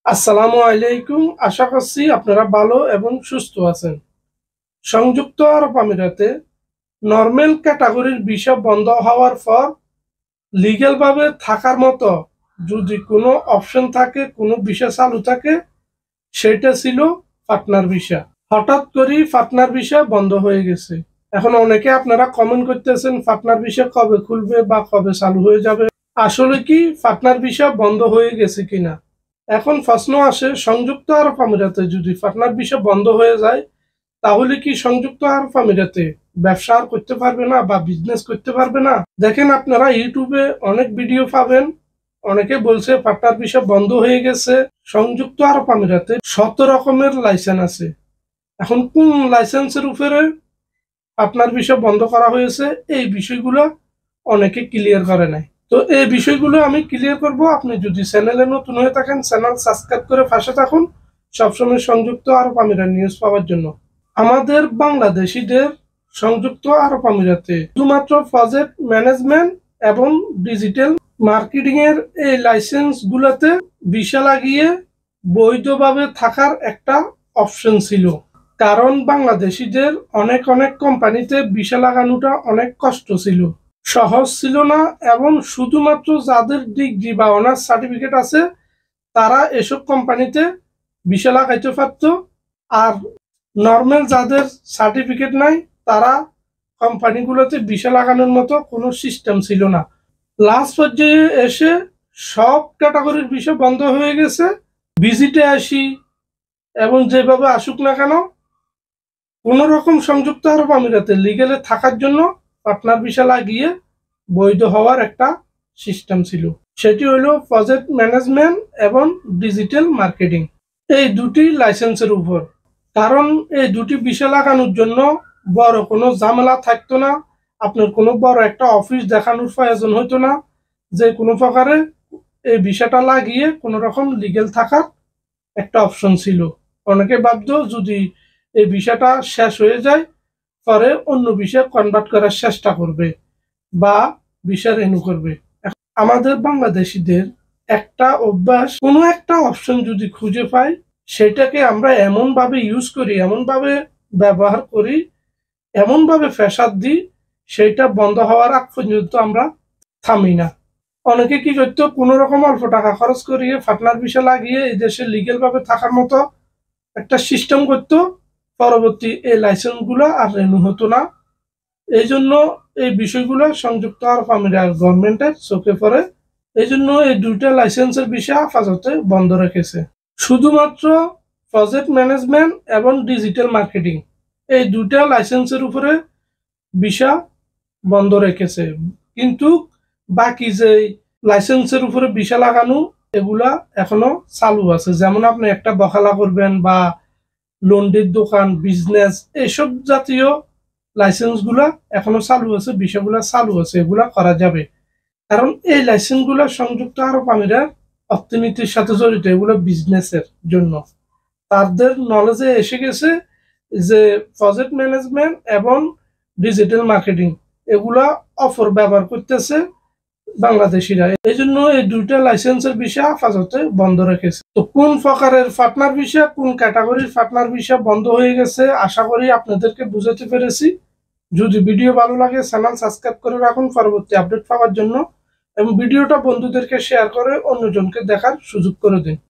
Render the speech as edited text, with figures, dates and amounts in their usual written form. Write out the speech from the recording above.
আসসালামু আলাইকুম। আশা করছি আপনারা ভালো এবং সুস্থ আছেন। সংযুক্ত আরব আমিরাতে নরমাল ক্যাটাগরির ভিসা বন্ধ হওয়ার পর লিগ্যাল ভাবে থাকার মতো যদি কোনো অপশন থাকে, কোনো ভিসা চালু থাকে, সেটা ছিল পার্টনার ভিসা। হঠাৎ করেই পার্টনার ভিসা বন্ধ হয়ে গেছে। এখন অনেকে আপনারা কমেন্ট করতেছেন পার্টনার ভিসা কবে খুলবে বা কবে চালু হয়ে যাবে। আসলে কি পার্টনার ভিসা বন্ধ হয়ে গেছে কিনা? এখন প্রশ্ন আসে, সংযুক্ত আরব আমিরাতে যদি পার্টনার ভিসা বন্ধ হয়ে যায়, তাহলে কি সংযুক্ত আরব আমিরাতে ব্যবসা আর করতে পারবে না বা বিজনেস করতে পারবে না? দেখেন, আপনারা ইউটিউবে অনেক ভিডিও পাবেন, অনেকে বলছে পার্টনার ভিসা বন্ধ হয়ে গেছে। সংযুক্ত আরব আমিরাতে 7 রকমের লাইসেন্স আছে। এখন কোন লাইসেন্সের উপরে পার্টনার ভিসা বন্ধ করা হয়েছে, এই বিষয়গুলো অনেকে ক্লিয়ার করে নাই। তো এই বিষয়গুলো আমি ক্লিয়ার করব। আপনি যদি চ্যানেলে নতুন হয়ে থাকেন, চ্যানেল সাবস্ক্রাইব করে পাশে থাকুন সবসময় সংযুক্ত আরব আমিরাত নিউজ পাওয়ার জন্য। আমাদের বাংলাদেশিদের সংযুক্ত আরব আমিরাতে শুধুমাত্র প্রজেক্ট ম্যানেজমেন্ট এবং ডিজিটাল মার্কেটিং এর এই লাইসেন্স গুলোতে ভিসা লাগিয়ে বৈধভাবে থাকার একটা অপশন ছিল। কারণ বাংলাদেশিদের অনেক অনেক কোম্পানিতে ভিসা লাগানোটা অনেক কষ্ট ছিল, সহজ ছিল না, এবং শুধুমাত্র যাদের ডিগ্রি বা অনার্স সার্টিফিকেট আছে তারা এসব কোম্পানিতে ভিসা লাগাইতে পারত। আর নর্মাল যাদের সার্টিফিকেট নাই তারা কোম্পানিগুলোতে ভিসা লাগানোর মতো কোনো সিস্টেম ছিল না। লাস্ট পর্যায়ে এসে সব ক্যাটাগরির ভিসা বন্ধ হয়ে গেছে। ভিজিটে আসি এবং যেভাবে আসুক না কেন, কোন রকম সংযুক্ত আরব আমিরাতে লিগেলে থাকার জন্য পার্টনার ভিসা লাগিয়ে বৈধ হওয়ার একটা সিস্টেম ছিল। সেটি হলো প্রজেক্ট ম্যানেজমেন্ট এবং ডিজিটাল মার্কেটিং, এই দুটি লাইসেন্সের উপর। কারণ এই দুটি ভিসা লাগানোর জন্য বড় কোনো ঝামেলা থাকতো না, আপনার কোনো বড় একটা অফিস দেখানোর প্রয়োজন হতো না। যে কোনো প্রকারে এই ভিসাটা লাগিয়ে কোনো রকম লিগেল থাকার একটা অপশন ছিল। অনেকে ভাবতো যদি এই ভিসাটা শেষ হয়ে যায় পরে অন্য ভিসা কনভার্ট করার চেষ্টা করবে বা ভিসা রিনিউ করবে। আমাদের বাংলাদেশিদের একটা অভ্যাস, কোনো একটা অপশন যদি খুঁজে পাই সেটাকে আমরা এমন ভাবে ইউজ করি, এমন ভাবে ব্যবহার করি, এমন ভাবে ফেসাদ দিই, সেটা বন্ধ হওয়ার আগ পর্যন্ত আমরা থামি না। অনেকে কি করতো, কোনো রকম অল্প টাকা খরচ করিয়ে পার্টনার ভিসা লাগিয়ে এই দেশে লিগেল ভাবে থাকার মতো একটা সিস্টেম করতো। পরবর্তী এই লাইসেন্স গুলো আর রেনু হতো না। এই জন্য এই বিষয়গুলো সংযুক্ত আরব আমিরাত গভর্নমেন্টের চোখে পড়ে। এই জন্য এই দুইটা লাইসেন্সের বিষয় আপাতত বন্ধ রেখেছে। শুধুমাত্র প্রজেক্ট ম্যানেজমেন্ট এবং ডিজিটাল মার্কেটিং, এই দুইটা লাইসেন্সের উপরে ভিসা বন্ধ রেখেছে। কিন্তু বাকি যে লাইসেন্সের উপরে ভিসা লাগানো এগুলা এখনো চালু আছে। যেমন আপনি একটা বখালা করবেন বা লন্ড্রির দোকান, বিজনেস, এইসব জাতীয় লাইসেন্স গুলা এখনো চালু আছে, ভিসাগুলা চালু আছে, এগুলা করা যাবে। কারণ এই লাইসেন্স গুলা সংযুক্ত আরব আমিরাত অর্থনীতির সাথে জড়িত, এগুলো বিজনেসের জন্য। তাদের নলেজে এসে গেছে যে প্রজেক্ট ম্যানেজমেন্ট এবং ডিজিটাল মার্কেটিং এগুলা অফার ব্যবহার করতেছে বাংলাদেশিরা। এই জন্য এই দুইটা লাইসেন্সের বিষয় আপাতত বন্ধ রেখেছে। তো কোন প্রকারের পার্টনার ভিসা, কোন ক্যাটাগরির পার্টনার ভিসা বন্ধ হয়ে গেছে, আশা করি আপনাদেরকে বুঝাতে পেরেছি। যদি ভিডিও ভালো লাগে চ্যানেল সাবস্ক্রাইব করে রাখুন পরবর্তী আপডেট পাওয়ার জন্য, এবং ভিডিওটা বন্ধুদেরকে শেয়ার করে অন্যজনকে দেখার সুযোগ করে দিন।